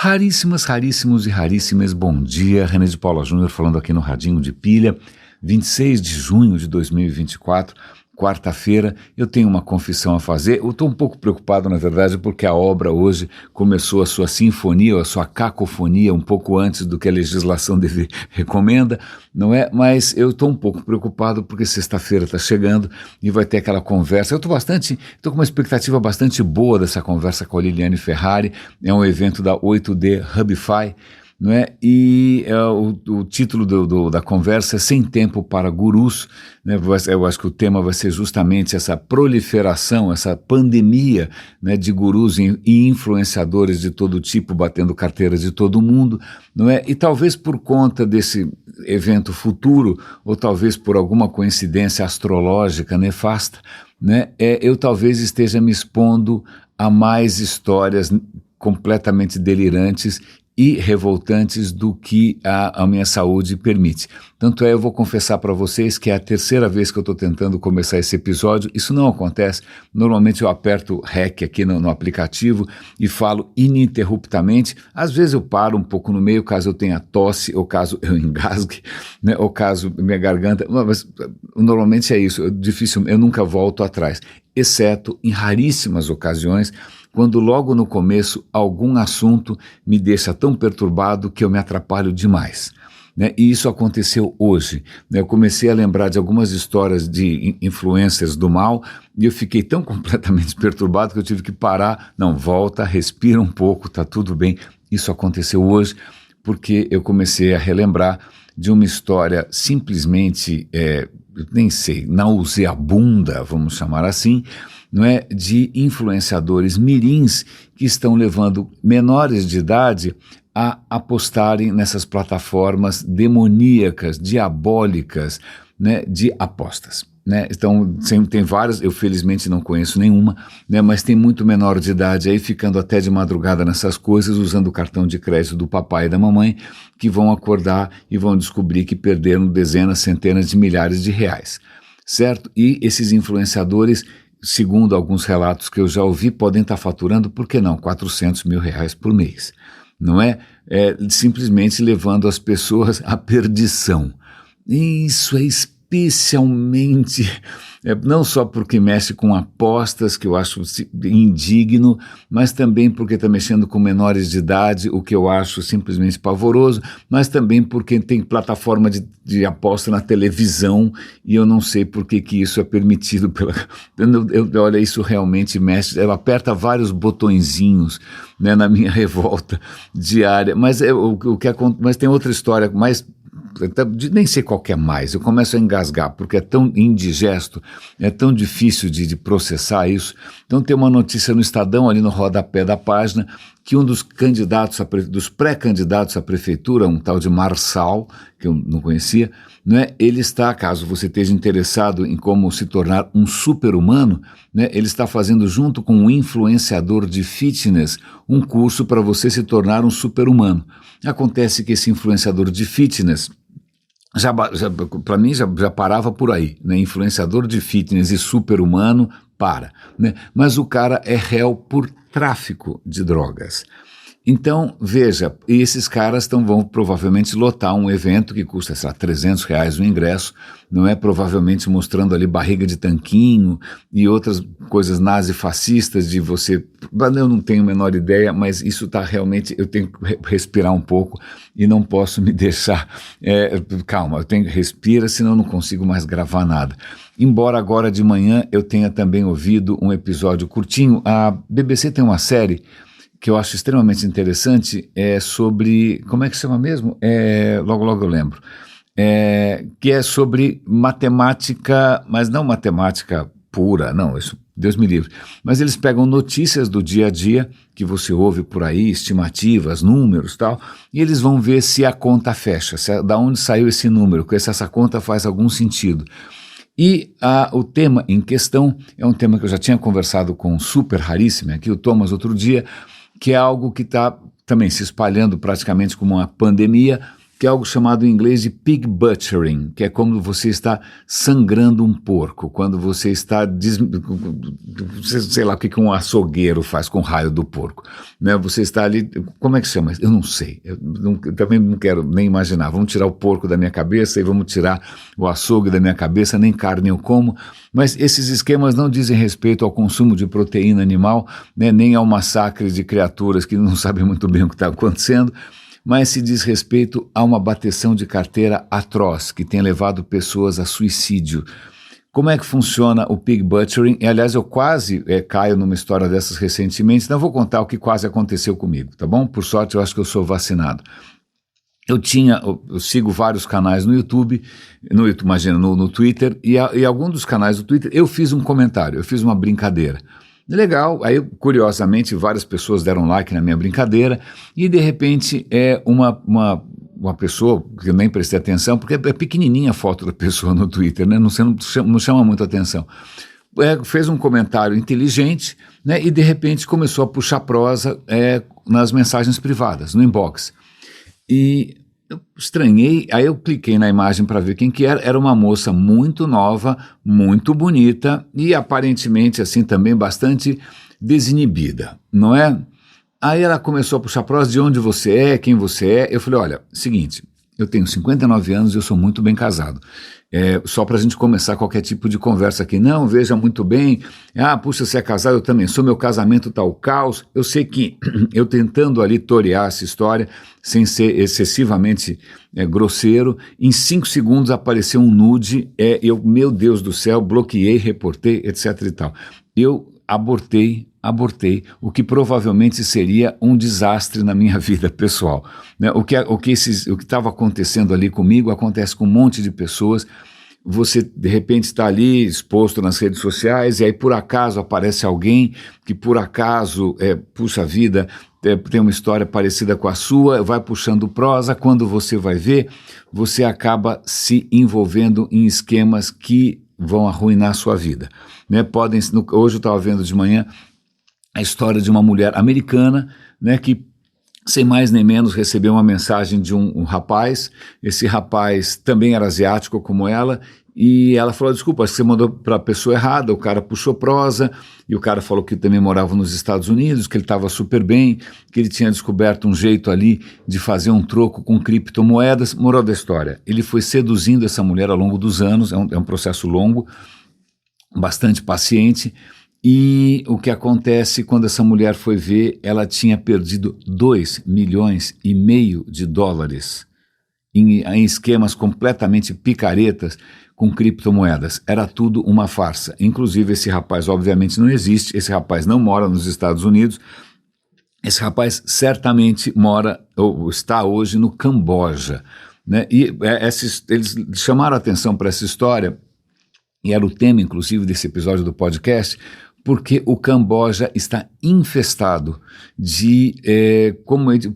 Raríssimas, raríssimos e raríssimas, bom dia, René de Paula Júnior falando aqui no Radinho de Pilha, 26 de junho de 2024, quarta-feira. Eu tenho uma confissão a fazer. Eu estou um pouco preocupado, na verdade, porque a obra hoje começou a sua sinfonia, a sua cacofonia, um pouco antes do que a legislação recomenda, não é? Mas eu estou um pouco preocupado porque sexta-feira está chegando e vai ter aquela conversa. Eu estou com uma expectativa bastante boa dessa conversa com a Liliane Ferrari. É um evento da 8D Hubify, não é? E o título da conversa é Sem Tempo para Gurus, né? Eu acho que o tema vai ser justamente essa proliferação, essa pandemia, né, de gurus e influenciadores de todo tipo, batendo carteiras de todo mundo, não é? E talvez por conta desse evento futuro, ou talvez por alguma coincidência astrológica nefasta, né, eu talvez esteja me expondo a mais histórias completamente delirantes e revoltantes do que a minha saúde permite. Tanto eu vou confessar para vocês que é a terceira vez que eu estou tentando começar esse episódio. Isso não acontece. Normalmente eu aperto REC aqui no aplicativo e falo ininterruptamente. Às vezes eu paro um pouco no meio, caso eu tenha tosse, ou caso eu engasgue, né, ou caso minha garganta... Mas normalmente é isso, eu nunca volto atrás, exceto em raríssimas ocasiões, quando logo no começo algum assunto me deixa tão perturbado que eu me atrapalho demais, né? E isso aconteceu hoje, né? Eu comecei a lembrar de algumas histórias de influências do mal e eu fiquei tão completamente perturbado que eu tive que parar. Não, volta, respira um pouco, tá tudo bem. Isso aconteceu hoje porque eu comecei a relembrar de uma história simplesmente, nem sei, nauseabunda, vamos chamar assim, não é, de influenciadores mirins que estão levando menores de idade a apostarem nessas plataformas demoníacas, diabólicas, né, de apostas, né? Então tem várias, eu felizmente não conheço nenhuma, né, mas tem muito menor de idade aí ficando até de madrugada nessas coisas, usando o cartão de crédito do papai e da mamãe, que vão acordar e vão descobrir que perderam dezenas, centenas de milhares de reais, certo? E esses influenciadores, segundo alguns relatos que eu já ouvi, podem estar faturando, por que não, 400 mil reais por mês, não é? Simplesmente levando as pessoas à perdição. E isso é especialmente, não só porque mexe com apostas, que eu acho indigno, mas também porque está mexendo com menores de idade, o que eu acho simplesmente pavoroso, mas também porque tem plataforma de aposta na televisão e eu não sei por que isso é permitido pela... Olha, isso realmente mexe, ela aperta vários botõezinhos, né, na minha revolta diária, mas mas tem outra história mais... nem sei qual que é mais, eu começo a engasgar, porque é tão indigesto, é tão difícil de processar isso. Então tem uma notícia no Estadão, ali no rodapé da página, que um dos dos pré-candidatos à prefeitura, um tal de Marçal, que eu não conhecia, né, ele está, caso você esteja interessado em como se tornar um super-humano, né, ele está fazendo junto com um influenciador de fitness um curso para você se tornar um super-humano. Acontece que esse influenciador de fitness, para mim já parava por aí, né? Influenciador de fitness e super-humano, né? Mas o cara é réu por tráfico de drogas. Então, veja, esses caras vão provavelmente lotar um evento que custa, sei lá, R$300 o ingresso, não é? Provavelmente mostrando ali barriga de tanquinho e outras coisas nazifascistas de você... Eu não tenho a menor ideia, mas isso está realmente... Eu tenho que respirar um pouco e não posso me deixar... calma, eu tenho que respirar, senão eu não consigo mais gravar nada. Embora agora de manhã eu tenha também ouvido um episódio curtinho, a BBC tem uma série que eu acho extremamente interessante, sobre, como é que chama mesmo? Logo eu lembro, que é sobre matemática, mas não matemática pura, não, isso Deus me livre, mas eles pegam notícias do dia a dia, que você ouve por aí, estimativas, números e tal, e eles vão ver se a conta fecha, da onde saiu esse número, se essa conta faz algum sentido. E o tema em questão é um tema que eu já tinha conversado com um super raríssimo aqui, o Thomas, outro dia, que é algo que está também se espalhando praticamente como uma pandemia, que é algo chamado em inglês de pig butchering, que é como você está sangrando um porco, quando você está, sei lá o que um açougueiro faz com o raio do porco, né? Você está ali, como é que chama? Eu não sei, eu também não quero nem imaginar. Vamos tirar o porco da minha cabeça e vamos tirar o açougue da minha cabeça, nem carne eu como, mas esses esquemas não dizem respeito ao consumo de proteína animal, né, nem ao massacre de criaturas que não sabem muito bem o que está acontecendo, mas se diz respeito a uma bateção de carteira atroz que tem levado pessoas a suicídio. Como é que funciona o pig butchering? E, aliás, eu quase caio numa história dessas recentemente, então eu vou contar o que quase aconteceu comigo, tá bom? Por sorte, eu acho que eu sou vacinado. Eu sigo vários canais no YouTube, imagina, no Twitter, e algum dos canais do Twitter eu fiz um comentário, eu fiz uma brincadeira. Legal, aí curiosamente várias pessoas deram like na minha brincadeira e de repente uma pessoa, que eu nem prestei atenção, porque é pequenininha a foto da pessoa no Twitter, né? Não chama muito atenção. Fez um comentário inteligente, né? E de repente começou a puxar prosa nas mensagens privadas, no inbox. E eu estranhei, aí eu cliquei na imagem para ver quem que era uma moça muito nova, muito bonita e aparentemente assim também bastante desinibida, não é? Aí ela começou a puxar prosa de onde você é, quem você é. Eu falei, olha, seguinte, eu tenho 59 anos e eu sou muito bem casado. Só para a gente começar qualquer tipo de conversa aqui. Não, veja muito bem. Puxa, você é casado, eu também sou, meu casamento tá o caos. Eu sei que eu tentando ali torear essa história, sem ser excessivamente grosseiro, em 5 segundos apareceu um nude, meu Deus do céu, bloqueei, reportei, etc e tal. Eu abortei, o que provavelmente seria um desastre na minha vida pessoal, né? O que estava acontecendo ali comigo acontece com um monte de pessoas. Você de repente está ali exposto nas redes sociais e aí por acaso aparece alguém que por acaso, puxa vida, tem uma história parecida com a sua, vai puxando prosa, quando você vai ver, você acaba se envolvendo em esquemas que vão arruinar a sua vida, né? Hoje eu estava vendo de manhã a história de uma mulher americana, né, que sem mais nem menos recebeu uma mensagem de um rapaz. Esse rapaz também era asiático como ela, e ela falou, desculpa, acho que você mandou para a pessoa errada. O cara puxou prosa, e o cara falou que também morava nos Estados Unidos, que ele estava super bem, que ele tinha descoberto um jeito ali de fazer um troco com criptomoedas. Moral da história, ele foi seduzindo essa mulher ao longo dos anos, é um processo longo, bastante paciente. E o que acontece quando essa mulher foi ver, ela tinha perdido 2,5 milhões de dólares em esquemas completamente picaretas com criptomoedas. Era tudo uma farsa. Inclusive esse rapaz obviamente não existe, esse rapaz não mora nos Estados Unidos, esse rapaz certamente mora ou está hoje no Camboja, né? E eles chamaram a atenção para essa história, e era o tema inclusive desse episódio do podcast, porque o Camboja está infestado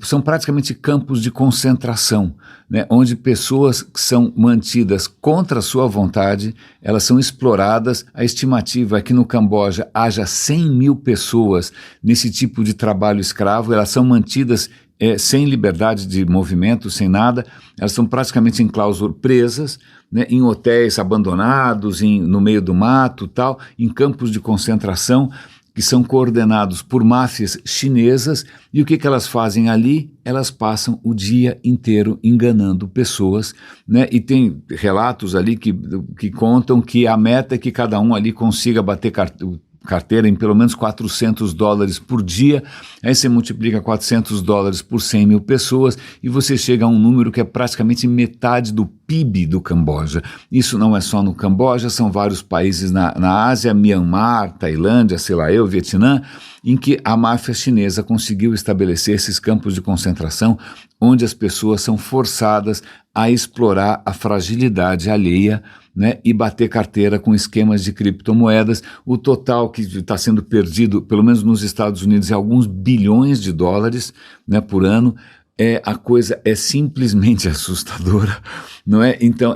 são praticamente campos de concentração, né, onde pessoas que são mantidas contra a sua vontade, elas são exploradas. A estimativa é que no Camboja haja 100 mil pessoas nesse tipo de trabalho escravo, elas são mantidas sem liberdade de movimento, sem nada, elas são praticamente em cláusula presas, né, em hotéis abandonados, no meio do mato, tal, em campos de concentração que são coordenados por máfias chinesas. E o que elas fazem ali? Elas passam o dia inteiro enganando pessoas, né? E tem relatos ali que contam que a meta é que cada um ali consiga bater carteira em pelo menos $400 por dia. Aí você multiplica $400 por 100 mil pessoas e você chega a um número que é praticamente metade do PIB do Camboja. Isso não é só no Camboja, são vários países na Ásia, Myanmar, Tailândia, Vietnã, em que a máfia chinesa conseguiu estabelecer esses campos de concentração onde as pessoas são forçadas a explorar a fragilidade alheia, né, e bater carteira com esquemas de criptomoedas. O total que está sendo perdido, pelo menos nos Estados Unidos, é alguns bilhões de dólares, né, por ano. a coisa é simplesmente assustadora, não é? Então,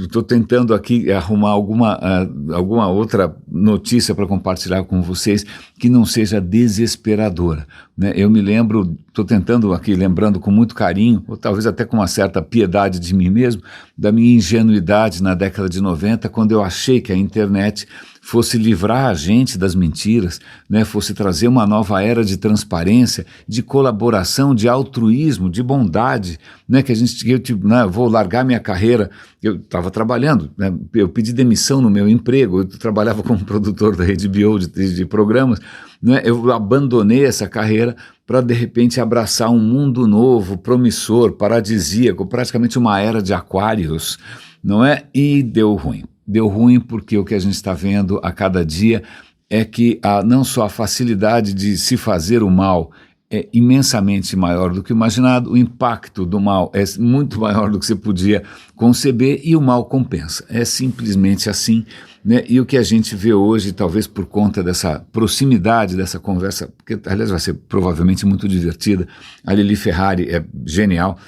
estou tentando aqui arrumar alguma outra notícia para compartilhar com vocês que não seja desesperadora, né? Eu me lembro, estou tentando aqui, lembrando com muito carinho, ou talvez até com uma certa piedade de mim mesmo, da minha ingenuidade na década de 90, quando eu achei que a internet fosse livrar a gente das mentiras, né, fosse trazer uma nova era de transparência, de colaboração, de altruísmo, de bondade, né, que eu vou largar minha carreira, eu estava trabalhando, né, eu pedi demissão no meu emprego, eu trabalhava como produtor da HBO de programas, né, eu abandonei essa carreira para de repente abraçar um mundo novo, promissor, paradisíaco, praticamente uma era de aquários, não é? E deu ruim. Deu ruim porque o que a gente está vendo a cada dia é que não só a facilidade de se fazer o mal é imensamente maior do que imaginado, o impacto do mal é muito maior do que você podia conceber e o mal compensa. É simplesmente assim, né? E o que a gente vê hoje, talvez por conta dessa proximidade dessa conversa, que aliás vai ser provavelmente muito divertida, a Lili Ferrari é genial.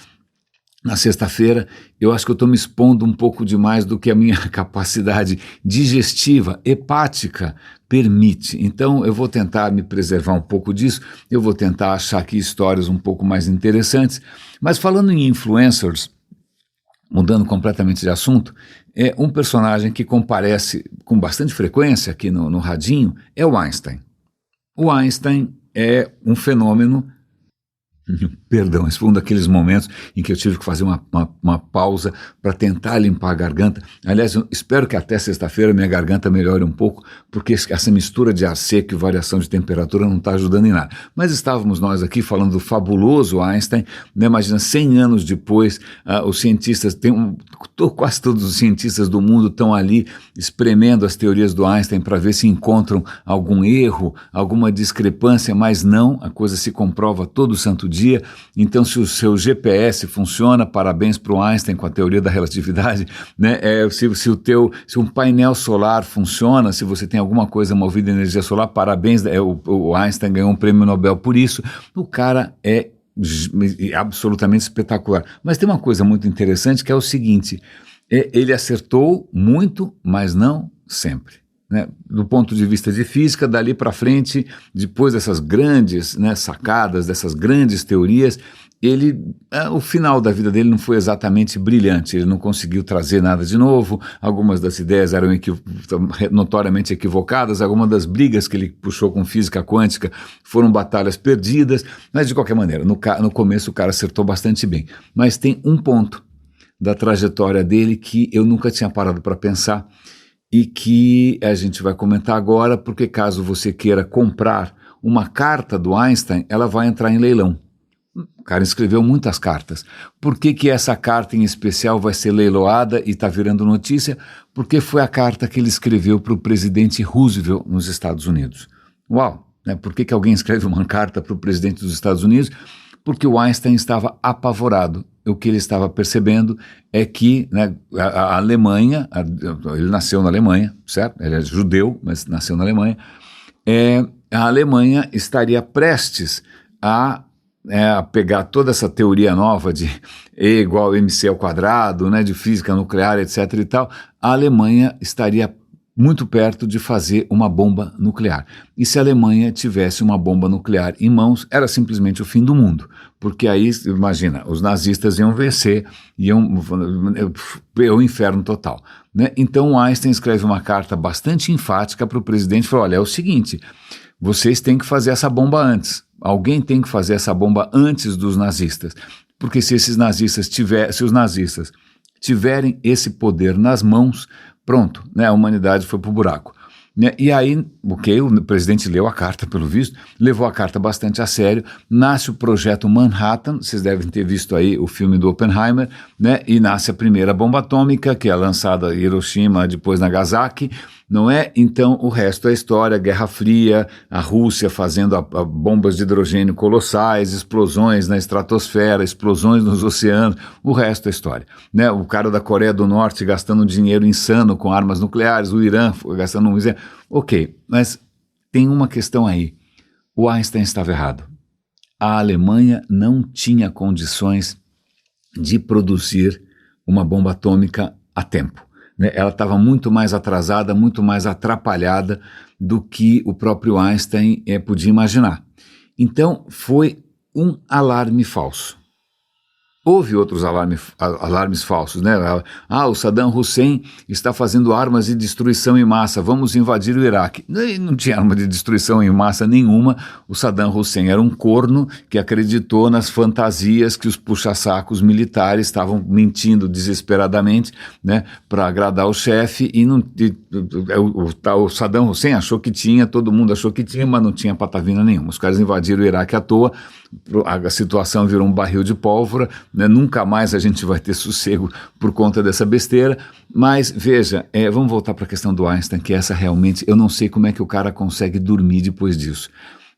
Na sexta-feira, eu acho que eu estou me expondo um pouco demais do que a minha capacidade digestiva, hepática, permite. Então, eu vou tentar me preservar um pouco disso, eu vou tentar achar aqui histórias um pouco mais interessantes. Mas falando em influencers, mudando completamente de assunto, é um personagem que comparece com bastante frequência aqui no Radinho, é o Einstein. O Einstein é um fenômeno. Perdão, esse foi um daqueles momentos em que eu tive que fazer uma pausa para tentar limpar a garganta. Aliás, eu espero que até sexta-feira minha garganta melhore um pouco, porque essa mistura de ar seco e variação de temperatura não está ajudando em nada. Mas estávamos nós aqui falando do fabuloso Einstein, né? Imagina, 100 anos depois, os cientistas, quase todos os cientistas do mundo estão ali espremendo as teorias do Einstein para ver se encontram algum erro, alguma discrepância, mas não, a coisa se comprova todo santo dia. Então, se o seu GPS funciona, parabéns para o Einstein com a teoria da relatividade, né? Se um painel solar funciona, se você tem alguma coisa movida em energia solar, parabéns, o Einstein ganhou um prêmio Nobel por isso. O cara é absolutamente espetacular. Mas tem uma coisa muito interessante que é o seguinte, ele acertou muito, mas não sempre. Né, do ponto de vista de física, dali para frente, depois dessas grandes, né, sacadas, dessas grandes teorias, o final da vida dele não foi exatamente brilhante, ele não conseguiu trazer nada de novo, algumas das ideias eram notoriamente equivocadas, algumas das brigas que ele puxou com física quântica foram batalhas perdidas, mas de qualquer maneira, no começo o cara acertou bastante bem. Mas tem um ponto da trajetória dele que eu nunca tinha parado para pensar, e que a gente vai comentar agora, porque caso você queira comprar uma carta do Einstein, ela vai entrar em leilão. O cara escreveu muitas cartas. Por que essa carta em especial vai ser leiloada e está virando notícia? Porque foi a carta que ele escreveu para o presidente Roosevelt nos Estados Unidos. Uau! Né? Por que alguém escreve uma carta para o presidente dos Estados Unidos? Porque o Einstein estava apavorado. O que ele estava percebendo é que, né, a Alemanha, ele nasceu na Alemanha, certo? Ele é judeu, mas nasceu na Alemanha. A Alemanha estaria prestes a pegar toda essa teoria nova de E igual a mc ao quadrado, né, de física nuclear, etc. e tal. A Alemanha estaria muito perto de fazer uma bomba nuclear. E se a Alemanha tivesse uma bomba nuclear em mãos, era simplesmente o fim do mundo. Porque aí, imagina, os nazistas iam vencer, o inferno total. Né? Então Einstein escreve uma carta bastante enfática para o presidente e falou, olha, é o seguinte, vocês têm que fazer essa bomba antes. Alguém tem que fazer essa bomba antes dos nazistas. Porque se os nazistas tiverem esse poder nas mãos, pronto, né, a humanidade foi para o buraco. Né? E aí, o presidente leu a carta, pelo visto, levou a carta bastante a sério, nasce o projeto Manhattan, vocês devem ter visto aí o filme do Oppenheimer, né? E nasce a primeira bomba atômica, que é lançada em Hiroshima, depois Nagasaki, não é? Então o resto é história, Guerra Fria, a Rússia fazendo bombas de hidrogênio colossais, explosões na estratosfera, explosões nos oceanos, o resto é história. Né? O cara da Coreia do Norte gastando dinheiro insano com armas nucleares, o Irã gastando um... Ok, mas tem uma questão aí, o Einstein estava errado. a Alemanha não tinha condições de produzir uma bomba atômica a tempo, né? Ela estava muito mais atrasada, muito mais atrapalhada do que o próprio Einstein podia imaginar. Então foi um alarme falso. Houve outros alarmes falsos, né? O Saddam Hussein está fazendo armas de destruição em massa, vamos invadir o Iraque. Não tinha arma de destruição em massa nenhuma. O Saddam Hussein era um corno que acreditou nas fantasias que os puxa-sacos militares estavam mentindo desesperadamente, né, para agradar o chefe, o Saddam Hussein achou que tinha, todo mundo achou que tinha, mas não tinha patavina nenhuma. Os caras invadiram o Iraque à toa, a situação virou um barril de pólvora, né? Nunca mais a gente vai ter sossego por conta dessa besteira. Mas veja, vamos voltar para a questão do Einstein, que essa realmente, eu não sei como é que o cara consegue dormir depois disso,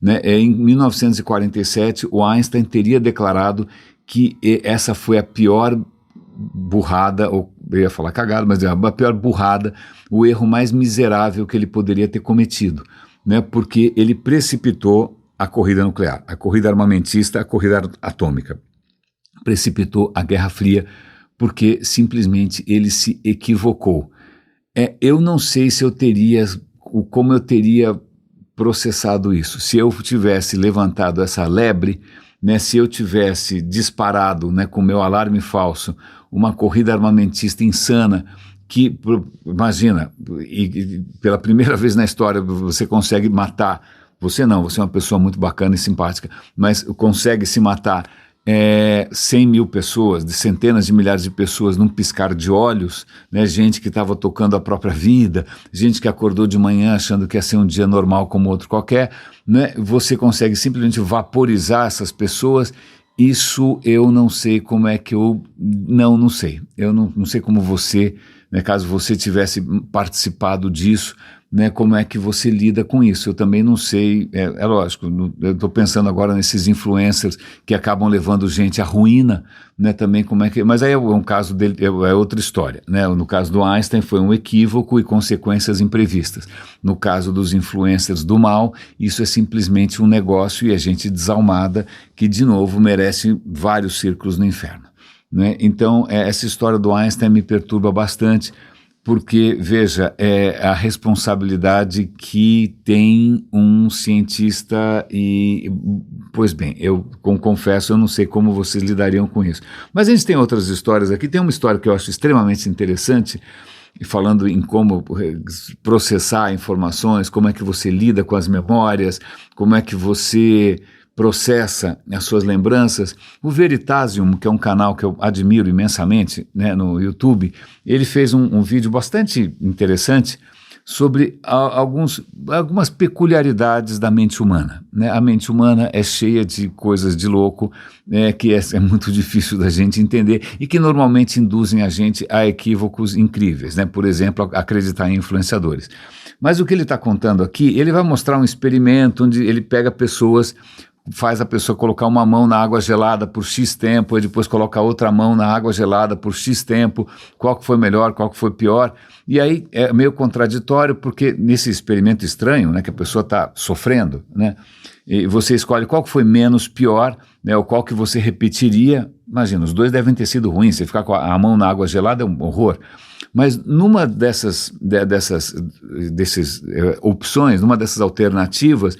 né? Em 1947 o Einstein teria declarado que essa foi a pior burrada, ou eu ia falar cagada, mas a pior burrada, o erro mais miserável que ele poderia ter cometido, né? Porque ele precipitou a corrida nuclear, a corrida armamentista, a corrida atômica. Precipitou a Guerra Fria porque simplesmente ele se equivocou. Eu não sei se eu teria, como eu teria processado isso. Se eu tivesse levantado essa lebre, né, se eu tivesse disparado, né, com meu alarme falso, uma corrida armamentista insana, que, imagina, pela primeira vez na história você consegue matar. Você não, você é uma pessoa muito bacana e simpática, mas consegue se matar 100 mil pessoas, de centenas de milhares de pessoas num piscar de olhos, né? Gente que estava tocando a própria vida, gente que acordou de manhã achando que ia ser um dia normal como outro qualquer, né? Você consegue simplesmente vaporizar essas pessoas. Isso eu não sei como é que não sei. Eu não sei como você, né, caso você tivesse participado disso, né, como é que você lida com isso. Eu também não sei, lógico, eu estou pensando agora nesses influencers que acabam levando gente à ruína, né, também como é que, mas aí é um caso dele, é outra história, né? No caso do Einstein foi um equívoco e consequências imprevistas. No caso dos influencers do mal, isso é simplesmente um negócio e a gente desalmada que de novo merece vários círculos no inferno, né? Então essa história do Einstein me perturba bastante, porque, veja, a responsabilidade que tem um cientista pois bem, eu confesso, eu não sei como vocês lidariam com isso. Mas a gente tem outras histórias aqui, tem uma história que eu acho extremamente interessante, falando em como processar informações, como é que você lida com as memórias, como é que você processa as suas lembranças. O Veritasium, que é um canal que eu admiro imensamente, né, no YouTube, ele fez um vídeo bastante interessante sobre algumas peculiaridades da mente humana, né? A mente humana é cheia de coisas de louco, né, que é muito difícil da gente entender e que normalmente induzem a gente a equívocos incríveis, né? Por exemplo, acreditar em influenciadores. Mas o que ele está contando aqui, ele vai mostrar um experimento onde ele pega pessoas, faz a pessoa colocar uma mão na água gelada por X tempo e depois coloca outra mão na água gelada por X tempo, qual que foi melhor, qual que foi pior. E aí é meio contraditório, porque nesse experimento estranho, né, que a pessoa está sofrendo, né, e você escolhe qual que foi menos pior, né, ou qual que você repetiria. Imagina, os dois devem ter sido ruins, você ficar com a mão na água gelada é um horror. Mas numa dessas opções, numa dessas alternativas,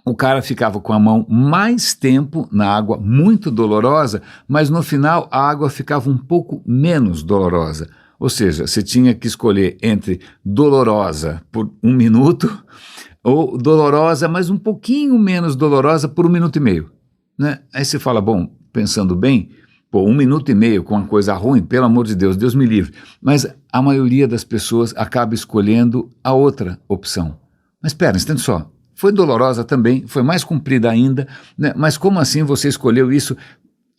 o cara ficava com a mão mais tempo na água muito dolorosa, mas no final a água ficava um pouco menos dolorosa. Ou seja, você tinha que escolher entre dolorosa por 1 minuto ou dolorosa, mas um pouquinho menos dolorosa por 1 minuto e meio, né? Aí você fala, bom, pensando bem, 1 minuto e meio com uma coisa ruim, pelo amor de Deus, Deus me livre. Mas a maioria das pessoas acaba escolhendo a outra opção. Mas espera, entende só. Foi dolorosa também, foi mais comprida ainda, né? Mas como assim você escolheu isso?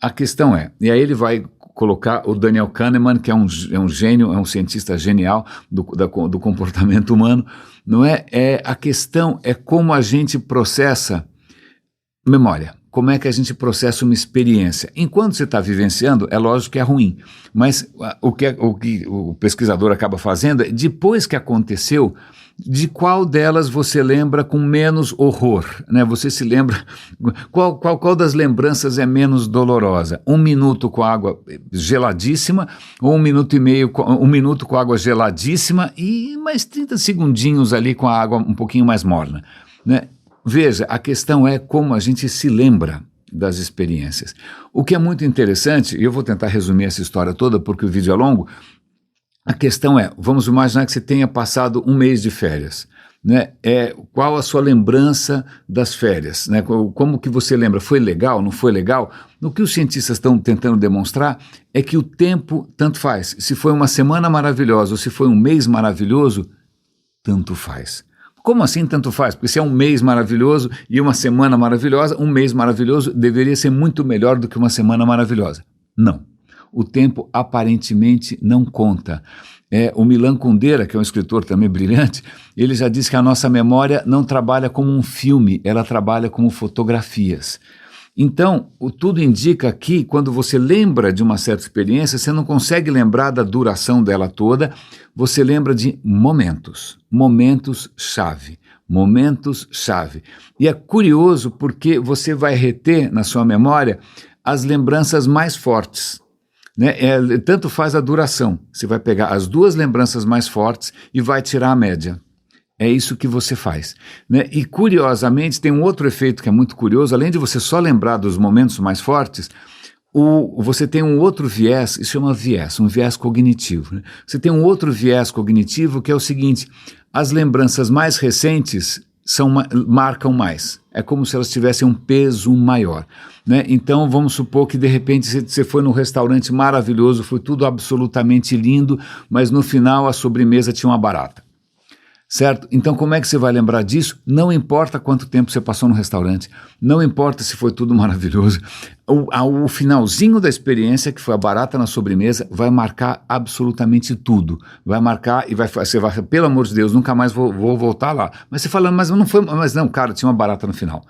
A questão e aí ele vai colocar o Daniel Kahneman, que é um gênio, é um cientista genial do comportamento humano, não é? A questão é como a gente processa memória, como é que a gente processa uma experiência. Enquanto você está vivenciando, é lógico que é ruim, mas o que o pesquisador acaba fazendo é, depois que aconteceu, de qual delas você lembra com menos horror, né? Você se lembra, qual das lembranças é menos dolorosa? 1 minuto com água geladíssima, ou 1 minuto com água geladíssima e mais 30 segundinhos ali com a água um pouquinho mais morna, né? Veja, a questão é como a gente se lembra das experiências. O que é muito interessante, e eu vou tentar resumir essa história toda porque o vídeo é longo. A questão é, vamos imaginar que você tenha passado 1 mês de férias, né? Qual a sua lembrança das férias, né? Como que você lembra? Foi legal, não foi legal? O que os cientistas estão tentando demonstrar é que o tempo tanto faz. Se foi uma semana maravilhosa ou se foi um mês maravilhoso, tanto faz. Como assim tanto faz? Porque se é um mês maravilhoso e uma semana maravilhosa, um mês maravilhoso deveria ser muito melhor do que uma semana maravilhosa. Não. O tempo aparentemente não conta. O Milan Kundera, que é um escritor também brilhante, ele já disse que a nossa memória não trabalha como um filme, ela trabalha como fotografias. Então, tudo indica que quando você lembra de uma certa experiência, você não consegue lembrar da duração dela toda, você lembra de momentos-chave. E é curioso porque você vai reter na sua memória as lembranças mais fortes. Né? Tanto faz a duração, você vai pegar as 2 lembranças mais fortes e vai tirar a média. É isso que você faz, né? E curiosamente tem um outro efeito que é muito curioso, além de você só lembrar dos momentos mais fortes, você tem um outro viés, isso chama um viés cognitivo, né? Você tem um outro viés cognitivo que é o seguinte, as lembranças mais recentes marcam mais, é como se elas tivessem um peso maior, né? Então vamos supor que de repente você foi num restaurante maravilhoso, foi tudo absolutamente lindo, mas no final a sobremesa tinha uma barata. Certo? Então como é que você vai lembrar disso? Não importa quanto tempo você passou no restaurante, não importa se foi tudo maravilhoso, o finalzinho da experiência, que foi a barata na sobremesa, vai marcar absolutamente tudo, vai marcar e você vai, pelo amor de Deus, nunca mais vou voltar lá, mas você fala, mas não, cara, tinha uma barata no final.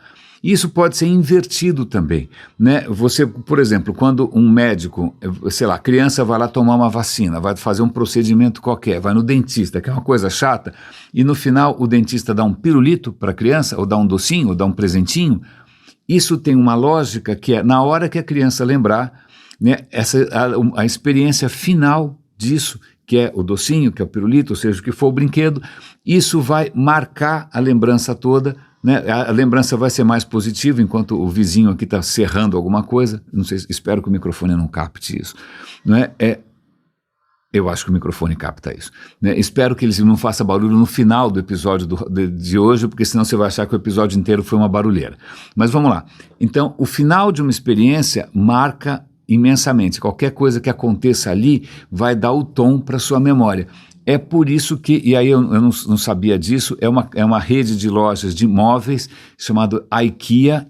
Isso pode ser invertido também, né? Você, por exemplo, quando um médico, sei lá, criança vai lá tomar uma vacina, vai fazer um procedimento qualquer, vai no dentista, que é uma coisa chata, e no final o dentista dá um pirulito para a criança, ou dá um docinho, ou dá um presentinho, isso tem uma lógica que é, na hora que a criança lembrar, né, a experiência final disso, que é o docinho, que é o pirulito, ou seja, o que for o brinquedo, isso vai marcar a lembrança toda, né? A lembrança vai ser mais positiva enquanto o vizinho aqui está serrando alguma coisa. Não sei, espero que o microfone não capte isso, não é? Eu acho que o microfone capta isso, né? Espero que ele não faça barulho no final do episódio de hoje, porque senão você vai achar que o episódio inteiro foi uma barulheira. Mas vamos lá. Então, o final de uma experiência marca imensamente. Qualquer coisa que aconteça ali vai dar o tom para sua memória. É por isso que, e aí eu não sabia disso, é uma rede de lojas de móveis chamada IKEA,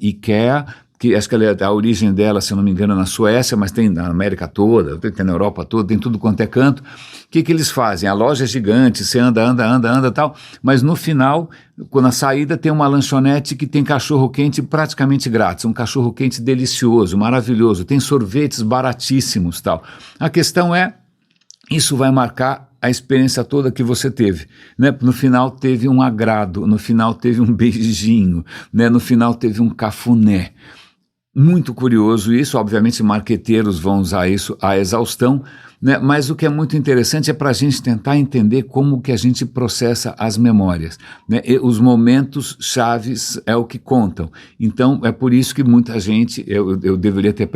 que acho que a origem dela, se eu não me engano, é na Suécia, mas tem na América toda, tem na Europa toda, tem tudo quanto é canto. O que eles fazem? A loja é gigante, você anda e tal, mas no final, na saída, tem uma lanchonete que tem cachorro-quente praticamente grátis, um cachorro-quente delicioso, maravilhoso, tem sorvetes baratíssimos tal. A questão é, isso vai marcar a experiência toda que você teve, né? No final teve um agrado, no final teve um beijinho, né? No final teve um cafuné. Muito curioso isso, obviamente marqueteiros vão usar isso à exaustão, né? Mas o que é muito interessante é para a gente tentar entender como que a gente processa as memórias, né? E os momentos chaves é o que contam. Então é por isso que muita gente, eu deveria ter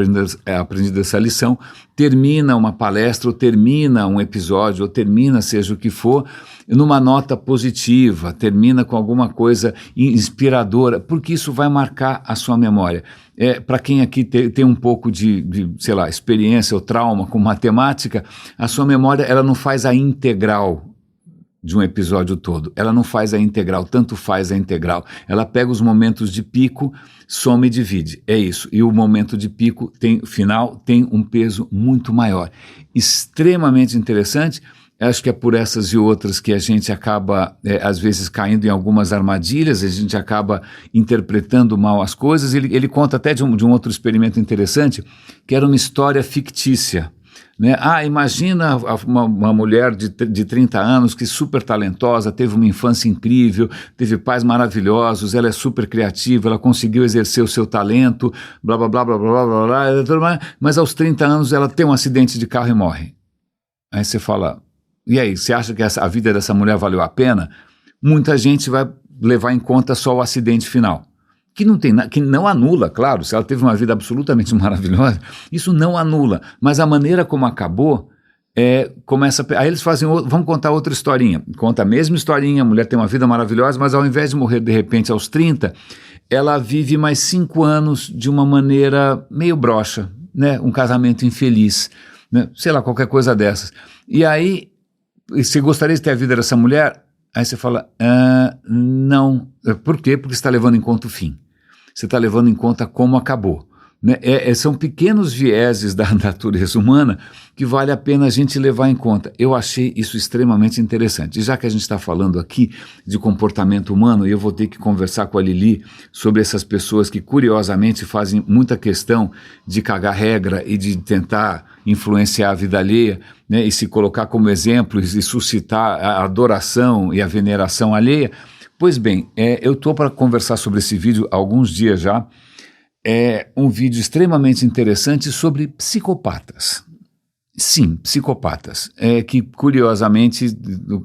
aprendido essa lição, termina uma palestra ou termina um episódio ou termina seja o que for numa nota positiva, termina com alguma coisa inspiradora, porque isso vai marcar a sua memória. Para quem aqui tem um pouco de, sei lá, experiência ou trauma com matemática, a sua memória ela não faz a integral de um episódio todo, ela não faz a integral, tanto faz a integral, ela pega os momentos de pico, soma e divide, é isso, e o momento de pico final tem um peso muito maior. Extremamente interessante. Acho que é por essas e outras que a gente acaba, às vezes, caindo em algumas armadilhas, a gente acaba interpretando mal as coisas. Ele conta até de um outro experimento interessante, que era uma história fictícia. Né? Imagina uma mulher de 30 anos que é super talentosa, teve uma infância incrível, teve pais maravilhosos, ela é super criativa, ela conseguiu exercer o seu talento, blá, blá, blá, blá, blá, blá, blá, mas aos 30 anos ela tem um acidente de carro e morre. Aí você fala, e aí, você acha que a vida dessa mulher valeu a pena? Muita gente vai levar em conta só o acidente final. Que não anula, claro, se ela teve uma vida absolutamente maravilhosa, isso não anula, mas a maneira como acabou, aí eles fazem, vamos contar outra historinha, conta a mesma historinha, a mulher tem uma vida maravilhosa, mas ao invés de morrer de repente aos 30, ela vive mais 5 anos de uma maneira meio broxa, né? Um casamento infeliz, né? Sei lá, qualquer coisa dessas. E aí, você gostaria de ter a vida dessa mulher? Aí você fala, não. Por quê? Porque você está levando em conta o fim. Você está levando em conta como acabou. Né? São pequenos vieses da natureza humana que vale a pena a gente levar em conta. Eu achei isso extremamente interessante. E já que a gente está falando aqui de comportamento humano, eu vou ter que conversar com a Lili sobre essas pessoas que curiosamente fazem muita questão de cagar regra e de tentar influenciar a vida alheia, né, e se colocar como exemplo e suscitar a adoração e a veneração alheia. Pois bem, eu estou para conversar sobre esse vídeo há alguns dias já. É um vídeo extremamente interessante sobre psicopatas. Sim, psicopatas, que curiosamente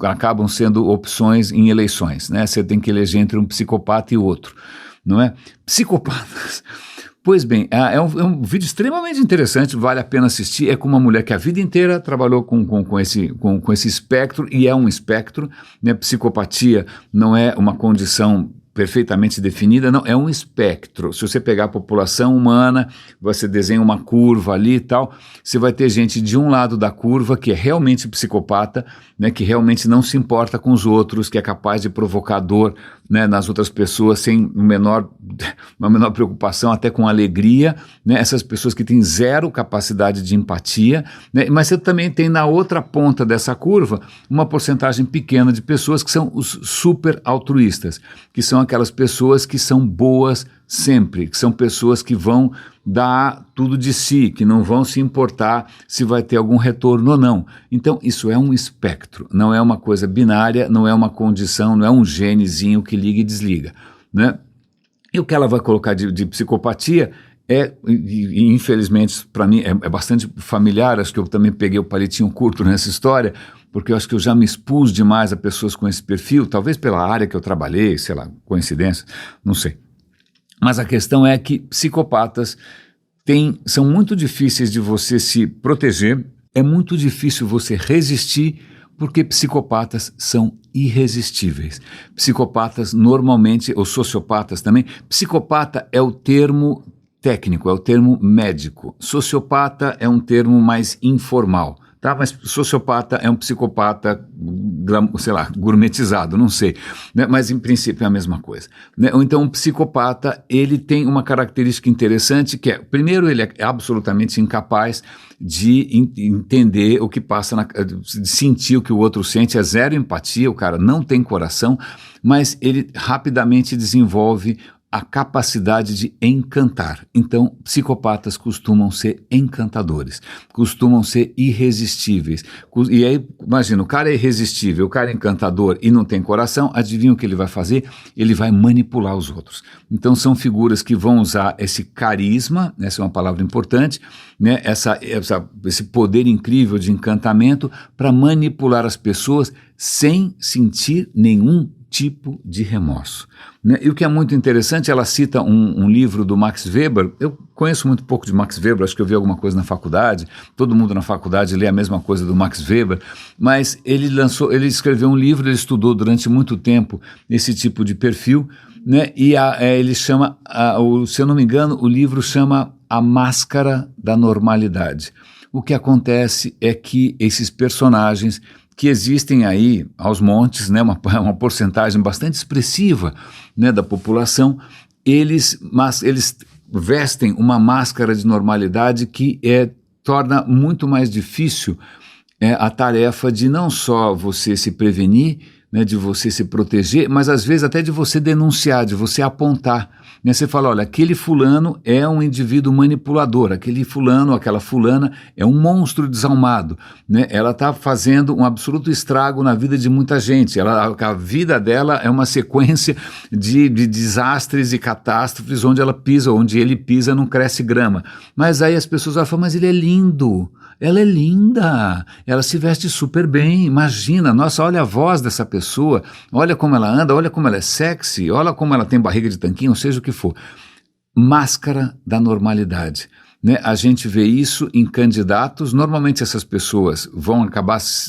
acabam sendo opções em eleições, né? Você tem que eleger entre um psicopata e outro, não é? Psicopatas. Pois bem, é um vídeo extremamente interessante, vale a pena assistir. É com uma mulher que a vida inteira trabalhou com esse espectro, e é um espectro, né? Psicopatia não é uma condição perfeitamente definida, não, é um espectro. Se você pegar a população humana, você desenha uma curva ali e tal, você vai ter gente de um lado da curva que é realmente psicopata, né, que realmente não se importa com os outros, que é capaz de provocar dor, né, nas outras pessoas sem uma menor preocupação, até com alegria, né, essas pessoas que têm zero capacidade de empatia, né, mas você também tem na outra ponta dessa curva uma porcentagem pequena de pessoas que são os super altruístas, que são aquelas pessoas que são boas sempre, que são pessoas que vão dar tudo de si, que não vão se importar se vai ter algum retorno ou não. Então isso é um espectro, não é uma coisa binária, não é uma condição, não é um genezinho que liga e desliga, né? E o que ela vai colocar de psicopatia e infelizmente para mim é bastante familiar. Acho que eu também peguei o palitinho curto nessa história, porque eu acho que eu já me expus demais a pessoas com esse perfil, talvez pela área que eu trabalhei, sei lá, coincidência, não sei. Mas a questão é que psicopatas são muito difíceis de você se proteger, é muito difícil você resistir, porque psicopatas são irresistíveis. Psicopatas normalmente, ou sociopatas também, psicopata é o termo técnico, é o termo médico. Sociopata é um termo mais informal. Tá, mas sociopata é um psicopata, sei lá, gourmetizado, não sei, né? Mas em princípio é a mesma coisa, né? Ou então um psicopata, ele tem uma característica interessante que primeiro, ele é absolutamente incapaz de entender o que passa, de sentir o que o outro sente, é zero empatia, o cara não tem coração, mas ele rapidamente desenvolve a capacidade de encantar. Então, psicopatas costumam ser encantadores, costumam ser irresistíveis. E aí, imagina, o cara é irresistível, o cara é encantador e não tem coração, adivinha o que ele vai fazer? Ele vai manipular os outros. Então, são figuras que vão usar esse carisma, essa é uma palavra importante, né? Esse poder incrível de encantamento para manipular as pessoas sem sentir nenhum tipo de remorso, né? E o que é muito interessante, ela cita um livro do Max Weber. Eu conheço muito pouco de Max Weber, acho que eu vi alguma coisa na faculdade, todo mundo na faculdade lê a mesma coisa do Max Weber, mas ele escreveu um livro, ele estudou durante muito tempo esse tipo de perfil, né? E ele chama, se eu não me engano, o livro chama A Máscara da Normalidade. O que acontece é que esses personagens que existem aí aos montes, né, uma porcentagem bastante expressiva, né, da população, eles vestem uma máscara de normalidade que torna muito mais difícil a tarefa de não só você se prevenir, né, de você se proteger, mas às vezes até de você denunciar, de você apontar. Né? Você fala, olha, aquele fulano é um indivíduo manipulador, aquele fulano, aquela fulana é um monstro desalmado. Né? Ela está fazendo um absoluto estrago na vida de muita gente. A vida dela é uma sequência de desastres e catástrofes onde ela pisa, onde ele pisa não cresce grama. Mas aí as pessoas falam, mas ele é lindo. Ela é linda, ela se veste super bem, imagina, nossa, olha a voz dessa pessoa, olha como ela anda, olha como ela é sexy, olha como ela tem barriga de tanquinho, seja o que for. Máscara da normalidade. Né? A gente vê isso em candidatos, normalmente essas pessoas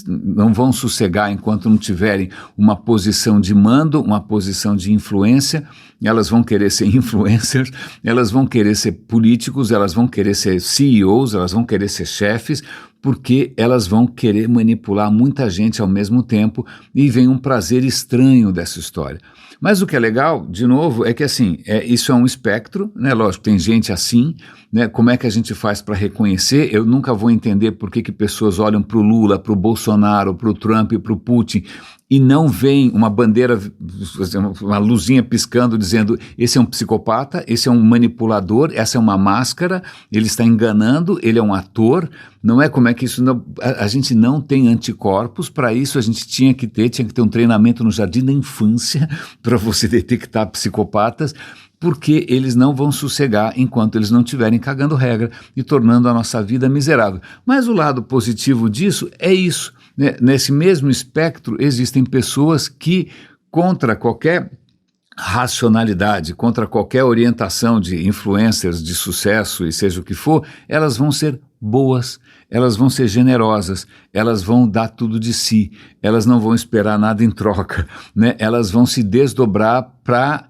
não vão sossegar enquanto não tiverem uma posição de mando, uma posição de influência, elas vão querer ser influencers, elas vão querer ser políticos, elas vão querer ser CEOs, elas vão querer ser chefes, porque elas vão querer manipular muita gente ao mesmo tempo e vem um prazer estranho dessa história. Mas o que é legal, de novo, é que assim, isso é um espectro, né? Lógico, tem gente assim, né? Como é que a gente faz para reconhecer? Eu nunca vou entender por que pessoas olham para o Lula, para o Bolsonaro, para o Trump e para o Putin e não veem uma bandeira, uma luzinha piscando dizendo esse é um psicopata, esse é um manipulador, essa é uma máscara, ele está enganando, ele é um ator. Não é como é que isso não, a gente não tem anticorpos, para isso a gente tinha que ter um treinamento no jardim da infância para você detectar psicopatas, porque eles não vão sossegar enquanto eles não estiverem cagando regra e tornando a nossa vida miserável. Mas o lado positivo disso é isso. Né? Nesse mesmo espectro existem pessoas que, contra qualquer racionalidade, contra qualquer orientação de influencers de sucesso e seja o que for, elas vão ser boas, elas vão ser generosas, elas vão dar tudo de si, elas não vão esperar nada em troca, né? Elas vão se desdobrar para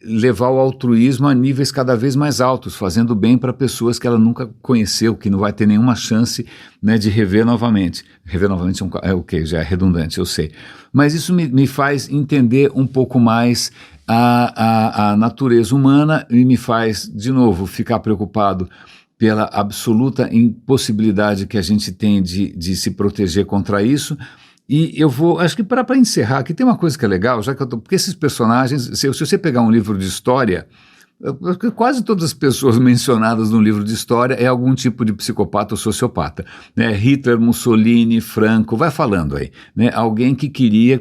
levar o altruísmo a níveis cada vez mais altos, fazendo bem para pessoas que ela nunca conheceu, que não vai ter nenhuma chance, né, de rever novamente. Rever novamente já é redundante, eu sei. Mas isso me faz entender um pouco mais a natureza humana e me faz, de novo, ficar preocupado pela absoluta impossibilidade que a gente tem de se proteger contra isso. E eu vou, acho que para encerrar, aqui tem uma coisa que é legal, porque esses personagens, se você pegar um livro de história, quase todas as pessoas mencionadas no livro de história é algum tipo de psicopata ou sociopata, né? Hitler, Mussolini, Franco, vai falando aí, né? Alguém que queria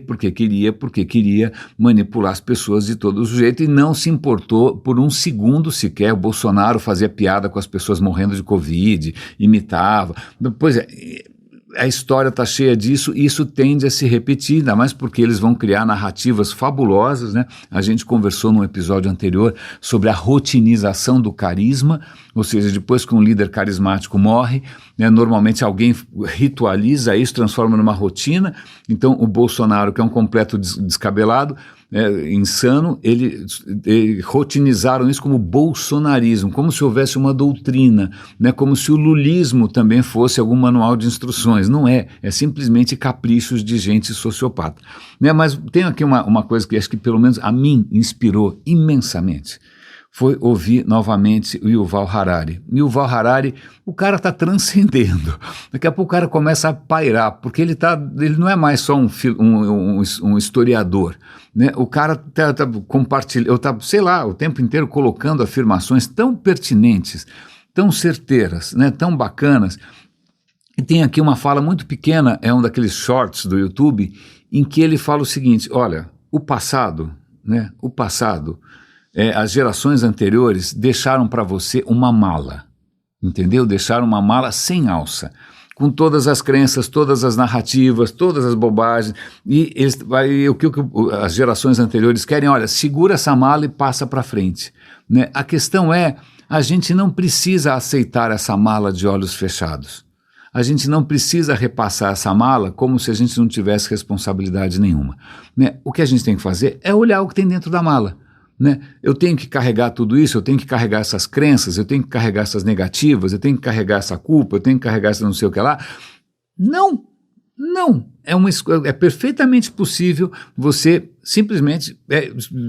manipular as pessoas de todo jeito e não se importou por um segundo sequer. O Bolsonaro fazia piada com as pessoas morrendo de Covid, imitava, pois é. A história está cheia disso e isso tende a se repetir, ainda mais porque eles vão criar narrativas fabulosas, né? A gente conversou num episódio anterior sobre a rotinização do carisma, ou seja, depois que um líder carismático morre, né, normalmente alguém ritualiza isso, transforma numa rotina. Então o Bolsonaro, que é um completo descabelado, insano, eles rotinizaram isso como bolsonarismo, como se houvesse uma doutrina, né, como se o lulismo também fosse algum manual de instruções. Não é simplesmente caprichos de gente sociopata. Né, mas tem aqui uma coisa que acho que pelo menos a mim inspirou imensamente. Foi ouvir novamente o Yuval Harari. Yuval Harari, o cara está transcendendo. Daqui a pouco o cara começa a pairar, porque ele não é mais só um historiador. Né? O cara está compartilhando, sei lá, o tempo inteiro colocando afirmações tão pertinentes, tão certeiras, né? Tão bacanas. E tem aqui uma fala muito pequena, é um daqueles shorts do YouTube, em que ele fala o seguinte: olha, o passado, né? O passado... as gerações anteriores deixaram para você uma mala, entendeu? Deixaram uma mala sem alça, com todas as crenças, todas as narrativas, todas as bobagens, e o que as gerações anteriores querem? Olha, segura essa mala e passa para frente. Né? A questão é, a gente não precisa aceitar essa mala de olhos fechados. A gente não precisa repassar essa mala como se a gente não tivesse responsabilidade nenhuma. Né? O que a gente tem que fazer é olhar o que tem dentro da mala. Né? Eu tenho que carregar tudo isso, eu tenho que carregar essas crenças, eu tenho que carregar essas negativas, eu tenho que carregar essa culpa, eu tenho que carregar essa não sei o que lá. Não. É perfeitamente possível você simplesmente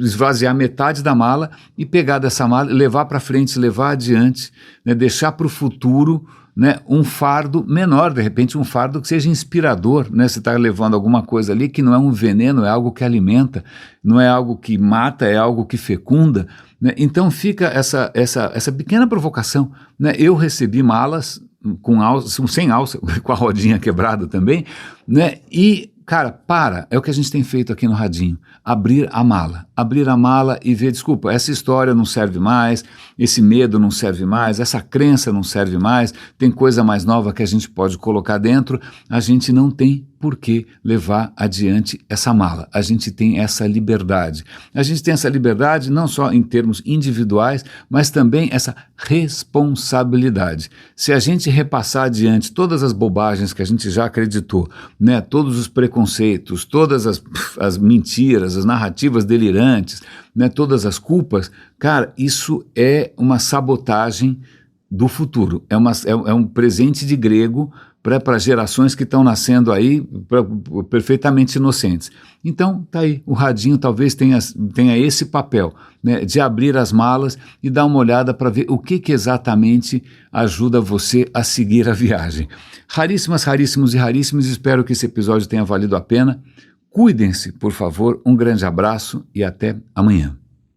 esvaziar metade da mala e pegar dessa mala, levar para frente, levar adiante, né? Deixar para o futuro, né, um fardo menor, de repente um fardo que seja inspirador, né? Você está levando alguma coisa ali que não é um veneno, é algo que alimenta, não é algo que mata, é algo que fecunda, né? Então fica essa pequena provocação, né? Eu recebi malas sem alça, com a rodinha quebrada também, né? E cara, é o que a gente tem feito aqui no Radinho, abrir a mala e ver, desculpa, essa história não serve mais, esse medo não serve mais, essa crença não serve mais, tem coisa mais nova que a gente pode colocar dentro, a gente não tem por que levar adiante essa mala, a gente tem essa liberdade. A gente tem essa liberdade não só em termos individuais, mas também essa responsabilidade. Se a gente repassar adiante todas as bobagens que a gente já acreditou, né, todos os preconceitos, todas as mentiras, as narrativas delirantes, né, todas as culpas, cara, isso é uma sabotagem do futuro, é um presente de grego para gerações que estão nascendo aí perfeitamente inocentes. Então, tá aí, o Radinho talvez tenha esse papel, né, de abrir as malas e dar uma olhada para ver o que exatamente ajuda você a seguir a viagem. Raríssimos e raríssimos, espero que esse episódio tenha valido a pena. Cuidem-se, por favor, um grande abraço e até amanhã.